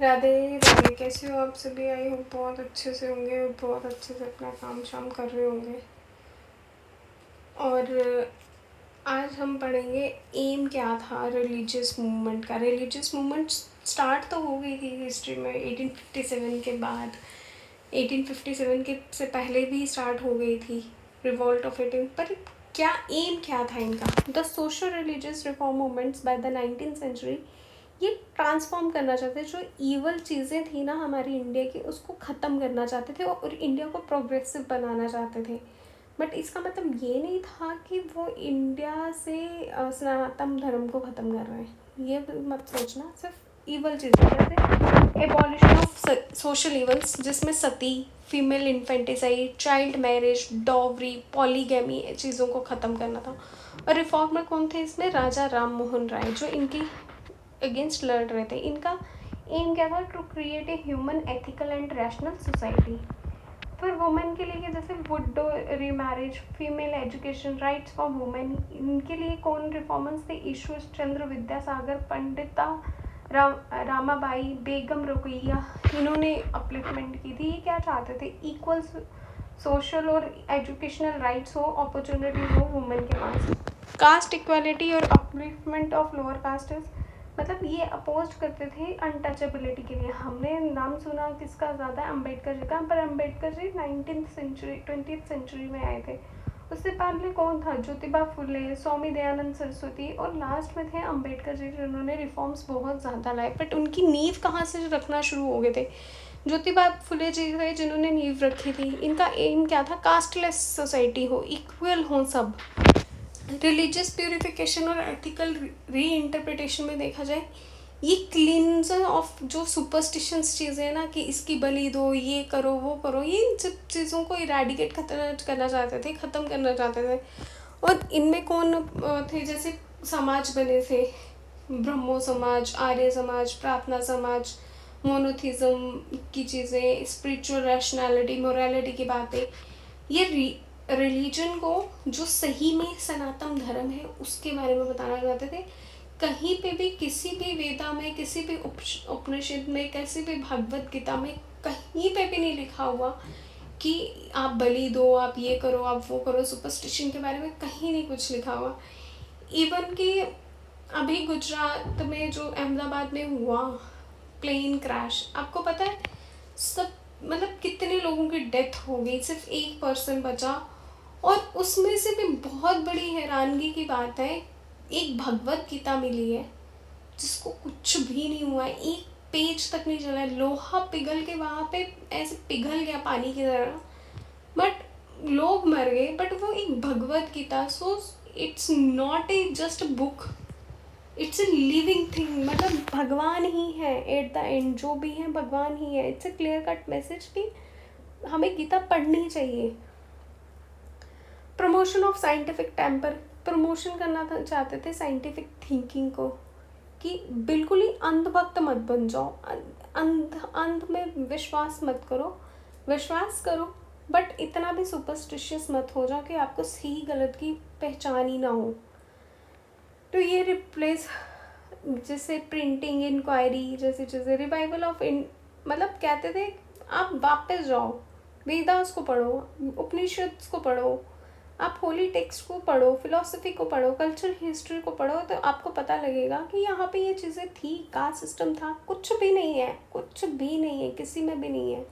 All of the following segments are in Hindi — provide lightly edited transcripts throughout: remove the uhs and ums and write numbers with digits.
राधे राधे, कैसे हो आप सभी? आई होप बहुत अच्छे से होंगे और बहुत अच्छे से अपना काम शाम कर रहे होंगे। और आज हम पढ़ेंगे एम क्या था रिलीजियस मूवमेंट का। रिलीजियस मूवमेंट स्टार्ट तो हो गई थी हिस्ट्री में 1857 के बाद। 1857 के से पहले भी स्टार्ट हो गई थी रिवॉल्ट ऑफ 18, पर क्या एम क्या था इनका? The social religious reform movements by the 19th century, ये ट्रांसफॉर्म करना चाहते थे। जो ईवल चीज़ें थी ना हमारी इंडिया की, उसको ख़त्म करना चाहते थे और इंडिया को प्रोग्रेसिव बनाना चाहते थे। बट इसका मतलब ये नहीं था कि वो इंडिया से सनातन धर्म को ख़त्म कर रहे हैं। ये मत सोचना, सिर्फ ईवल चीज़ें जैसे एबॉलिशन ऑफ सोशल ईवल्स, जिसमें sati, female infanticide, child marriage, dowry, polygamy चीज़ों को ख़त्म करना था। और रिफॉर्मर कौन थे इसमें? राजा राम मोहन राय, जो इनकी अगेंस्ट लड़ रहे थे। इनका एम क्या था? To create a human ethical and rational society. फिर वुमेन के लिए जैसे widow remarriage, female education, rights for women, इनके लिए कौन रिफॉर्मर्स थे? ईश्वर चंद्र विद्यासागर, पंडिता रामाबाई, बेगम रुकैया, इन्होंने अपलिफ्टमेंट की थी। ये क्या चाहते थे? इक्वल सोशल और एजुकेशनल राइट्स हो, अपॉर्चुनिटीज हो वुमेन के पास। कास्ट इक्वालिटी और अपलिफ्टमेंट ऑफ लोअर कास्टेस, मतलब ये अपोज करते थे अनटचेबिलिटी के लिए। हमने नाम सुना किसका ज़्यादा? अम्बेडकर जी का, पर अम्बेडकर जी 20th सेंचुरी में आए थे। उससे पहले कौन था? ज्योतिबा फुले, स्वामी दयानंद सरस्वती, और लास्ट में थे अम्बेडकर जी, जिन्होंने रिफॉर्म्स बहुत ज़्यादा लाए। बट उनकी नींव कहाँ से रखना शुरू हो गए थे? ज्योतिबा फुले जी थे जिन्होंने नींव रखी थी। इनका एम क्या था? कास्टलेस सोसाइटी हो, इक्वल हो सब। रिलीजियस प्यूरिफिकेशन और एथिकल री इंटरप्रिटेशन में देखा जाए, ये क्लींजर ऑफ जो सुपरस्टिशंस चीज़ें हैं ना, कि इसकी बलि दो, ये करो, वो करो, ये इन सब चीज़ों को इरेडिकेट करना चाहते थे, ख़त्म करना चाहते थे। और इनमें कौन थे? जैसे समाज बने थे, ब्रह्मो समाज, आर्य समाज, प्रार्थना समाज, मोनोथिज्म की चीज़ें, स्पिरिचुअल रैशनैलिटी, मोरालिटी की बातें। ये रिलीजन को जो सही में सनातन धर्म है उसके बारे में बताना चाहते थे। कहीं पे भी, किसी भी वेदा में, किसी भी उपनिषद में, किसी भी भगवत गीता में कहीं पे भी नहीं लिखा हुआ कि आप बलि दो, आप ये करो, आप वो करो। सुपरस्टिशन के बारे में कहीं नहीं कुछ लिखा हुआ। इवन कि अभी गुजरात में जो अहमदाबाद में हुआ प्लेन क्रैश, आपको पता है सब, मतलब कितने लोगों की डेथ हो गई, सिर्फ एक पर्सन बचा। और उसमें से भी बहुत बड़ी हैरानगी की बात है, एक भगवत गीता मिली है जिसको कुछ भी नहीं हुआ है, एक पेज तक नहीं चला है। लोहा पिघल के वहाँ पे ऐसे पिघल गया पानी की तरह, बट लोग मर गए। बट वो एक Bhagavad Gita, so it's not a just book, it's a living thing. मतलब भगवान ही है एट द एंड, जो भी है भगवान ही है। It's a clear cut message कि हमें गीता पढ़नी चाहिए। Promotion of scientific temper, promotion करना चाहते थे साइंटिफिक थिंकिंग को, कि बिल्कुल ही अंधभक्त मत बन जाओ, अंध में विश्वास मत करो, विश्वास करो बट इतना भी सुपरस्टिशियस मत हो जाओ कि आपको सही गलत की पहचान ही ना हो। तो ये रिप्लेस, जैसे प्रिंटिंग इंक्वायरी जैसी चीज़ें, रिवाइवल ऑफ मतलब कहते थे आप वापस जाओ, वेदास को पढ़ो, उपनिषद को पढ़ो, आप होली टेक्स्ट को पढ़ो, फिलॉसफी को पढ़ो, कल्चर हिस्ट्री को पढ़ो, तो आपको पता लगेगा कि यहाँ पे ये चीज़ें थी, कास्ट सिस्टम था। कुछ भी नहीं है, कुछ भी नहीं है, किसी में भी नहीं है,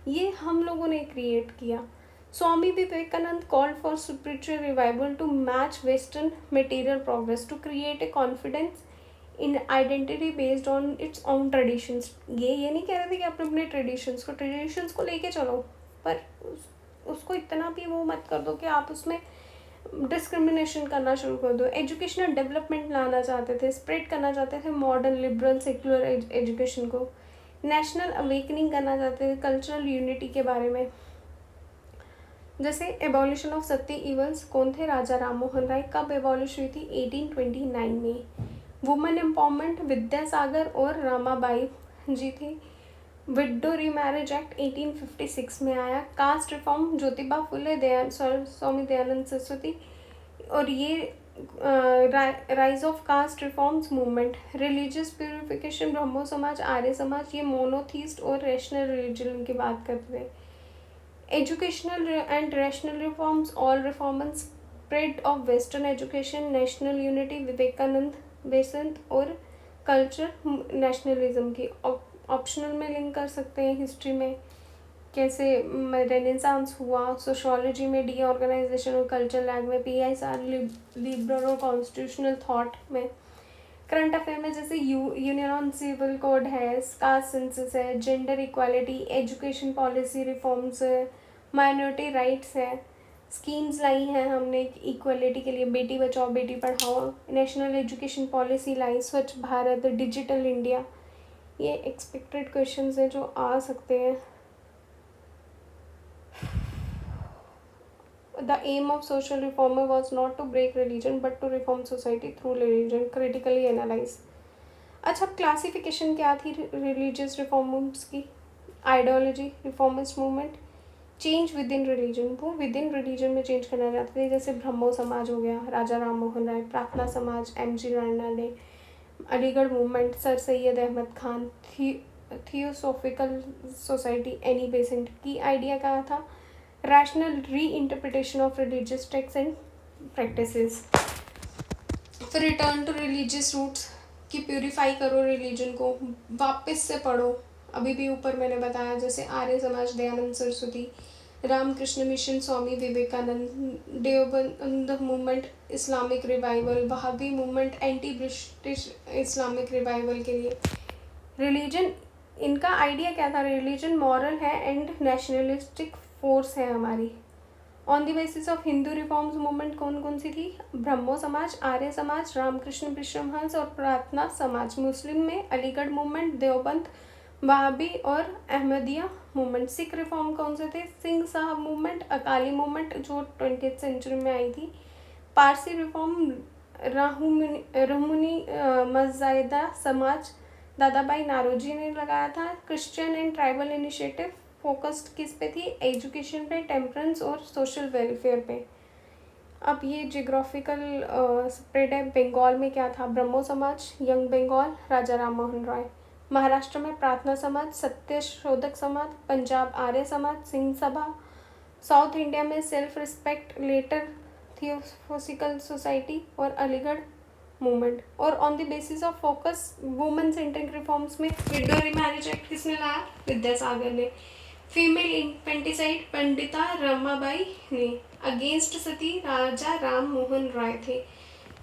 ये हम लोगों ने क्रिएट किया। Swami Vivekananda called for spiritual revival to match Western material progress, to create a confidence in identity based on its own traditions. ये नहीं कह रहे थे कि आप अपने ट्रेडिशंस को लेके चलो, पर उसको इतना भी वो मत कर दो कि आप उसमें डिस्क्रिमिनेशन करना शुरू कर दो। एजुकेशनल डेवलपमेंट लाना चाहते थे, स्प्रेड करना चाहते थे मॉडर्न लिबरल सेक्युलर एजुकेशन को। नेशनल अवेकनिंग करना चाहते थे कल्चरल यूनिटी के बारे में। जैसे एबॉलिशन ऑफ सत्य इवल्स, कौन थे? राजा राम मोहन राय। कब एबॉलिश हुई थी? 1829 में। वुमेन एम्पावरमेंट, विद्यासागर और रामाबाई जी थी। विडो रीमैरिज एक्ट 1856 में आया। Caste reform, Jyotiba Phule, Swami Dayanand Saraswati. और ये rise of caste reforms movement, religious purification, Brahmo Samaj, Arya समाज, ये मोनोथीस्ट और रैशनल रिलीजन की बात करते थे। Educational and rational reforms, all reformers, spread of western education, national unity, Vivekananda, Besant और कल्चर नेशनलिज्म की ऑप्शनल में लिंक कर सकते हैं। हिस्ट्री में कैसे रेनेसांस हुआ, सोशोलॉजी में डीऑर्गेनाइजेशन और कल्चर लैग में, पीआईएसआर लिबरल और कॉन्स्टिट्यूशनल थॉट में, करंट अफेयर में जैसे यूनियन ऑन सिविल कोड है, कास्ट सेंसस है, gender equality, education policy reforms है, माइनॉरिटी राइट्स है, स्कीम्स लाई हैं हमने इक्वलिटी के लिए, Beti Bachao Beti Padhao, national education policy लाई, स्वच्छ भारत, डिजिटल इंडिया। ये एक्सपेक्टेड क्वेश्चंस हैं जो आ सकते हैं। The aim of social reformer was not to break religion but to reform society through religion, critically analyze। अच्छा, क्लासिफिकेशन क्या थी रिलीजियस रिफॉर्म्स की? Ideology, reformist movement, change with in religion, वो विद इन रिलीजन में चेंज करना चाहते थे। जैसे ब्रह्मो समाज हो गया, राजा राम मोहन राय, प्रार्थना समाज, एम.जी. राणा ने, Aligarh movement, sir Syed Ahmad Khan, theosophical society, Annie Besant की आइडिया क्या था? Rational reinterpretation of religious text and practices. फिर रिटर्न टू रिलीजियस रूट्स कि प्यूरिफाई करो रिलीजन को, वापस से पढ़ो। अभी भी ऊपर मैंने बताया जैसे Arya Samaj, Dayanand Saraswati, Ramakrishna mission, Swami Vivekananda, Deoband movement, Islamic revival, Wahhabi movement, anti British Islamic revival के लिए। रिलीजन, इनका आइडिया क्या था? रिलीजन मॉरल है एंड नेशनलिस्टिक फोर्स है हमारी। On the basis of Hindu reforms movement कौन कौन सी थी? ब्रह्मो समाज, आर्य समाज, रामकृष्ण मिशन और प्रार्थना समाज। मुस्लिम में अलीगढ़ मूवमेंट, देवबंद, वहाबी और अहमदिया मूवमेंट। सिख रिफॉर्म कौन से थे? सिंह साहब मूवमेंट, अकाली मूवमेंट जो 20th सेंचुरी में आई थी। पारसी रिफॉर्म, रहमुनी मज़ाहिदा समाज, दादा भाई नारोजी ने लगाया था। Christian and tribal initiative focused किस पे थी? एजुकेशन पे, टेम्परेंस और सोशल वेलफेयर पे। अब ये जियोग्राफिकल स्प्रेड है। बंगाल में क्या था? ब्रह्मो समाज, यंग बंगाल, राजा राम मोहन रॉय। महाराष्ट्र में प्रार्थना समाज, सत्य शोधक समाज, पंजाब आर्य समाज, सिंह सभा। साउथ इंडिया में self respect, later theosophical society और अलीगढ़ मूवमेंट। और on the basis of focus women centric reforms में विडो रिमैरिज एक्ट किसने लाया? विद्यासागर ने। फीमेल इन्फेंटिसाइड, पंडिता रमाबाई ने। अगेंस्ट सती, राजा राम मोहन राय थे।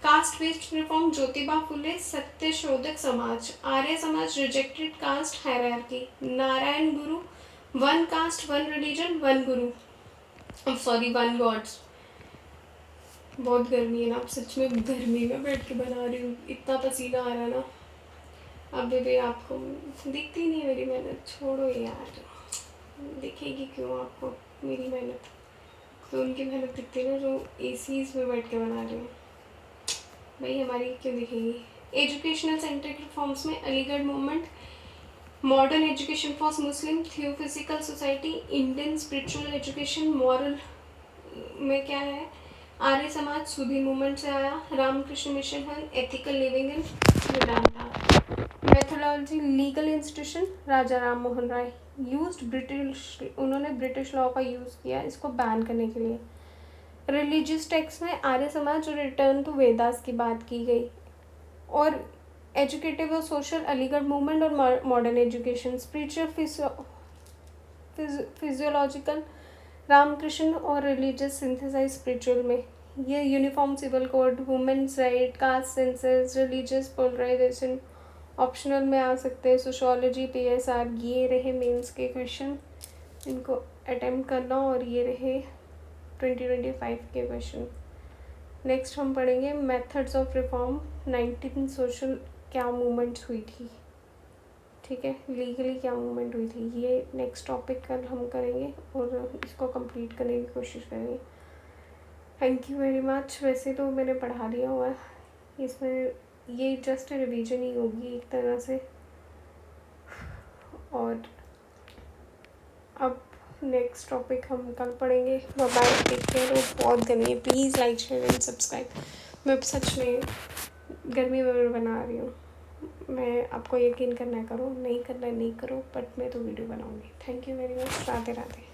Caste based reform, Jyotiba Phule, Satya Shodhak समाज। आर्य समाज, rejected cast hierarchy. Narayana Guru, one caste one religion one guru, sorry one gods. बहुत गर्मी है ना, अब सच में गर्मी में बैठ के बना रही हूँ, इतना पसीना आ रहा है ना। अभी भी आपको दिखती नहीं मेरी मेहनत, छोड़ो यार, दिखेगी क्यों आपको मेरी मेहनत? तो उनकी मेहनत दिखती है ना जो एसीज में बैठ के बना रहे हैं, भाई हमारी क्यों दिखेगी? एजुकेशनल सेंट्रिक रिफॉर्म्स में Aligarh movement, modern education for Muslim, theophysical society, Indian spiritual education, moral में क्या है? आर्य समाज, सूदी मूवमेंट से आया। रामकृष्ण मिशन है, ethical living in Vedanta. Methodology, legal institution, Raja Ram Mohan Roy. Used British, उन्होंने ब्रिटिश लॉ का यूज़ किया इसको बैन करने के लिए। रिलीजियस टेक्स्ट में आर्य समाज और रिटर्न टू वेदास की बात की गई। और एजुकेटिव और सोशल, अलीगढ़ मूवमेंट और modern education. Spiritual physiological, Ramakrishna और रिलीजियस सिंथेसाइज स्पिरिचुअल में। ये uniform civil code, women's right, caste census, religious polarisation optional में आ सकते हैं। Sociology, PSR. ये रहे मेंस के क्वेश्चन, इनको अटेम्प्ट करना। और ये रहे 2025 के क्वेश्चन। नेक्स्ट हम पढ़ेंगे मेथड्स ऑफ रिफॉर्म। 19 सोशल क्या मूवमेंट्स हुई थी, ठीक है, लीगली क्या मूवमेंट हुई थी, ये नेक्स्ट टॉपिक कल हम करेंगे और इसको कंप्लीट करने की कोशिश करेंगे। Thank you very much. वैसे तो मैंने पढ़ा लिया हुआ है, इसमें ये जस्ट रिवीजन ही होगी एक तरह से। और अब नेक्स्ट टॉपिक हम कल पढ़ेंगे। Bye, take care. बहुत गर्मी है, please like share and subscribe. मैं सच में गर्मी में बना रही हूँ। मैं आपको यकीन करना है करो, नहीं करना है नहीं करो, बट मैं तो वीडियो बनाऊँगी। Thank you very much. Radhe Radhe.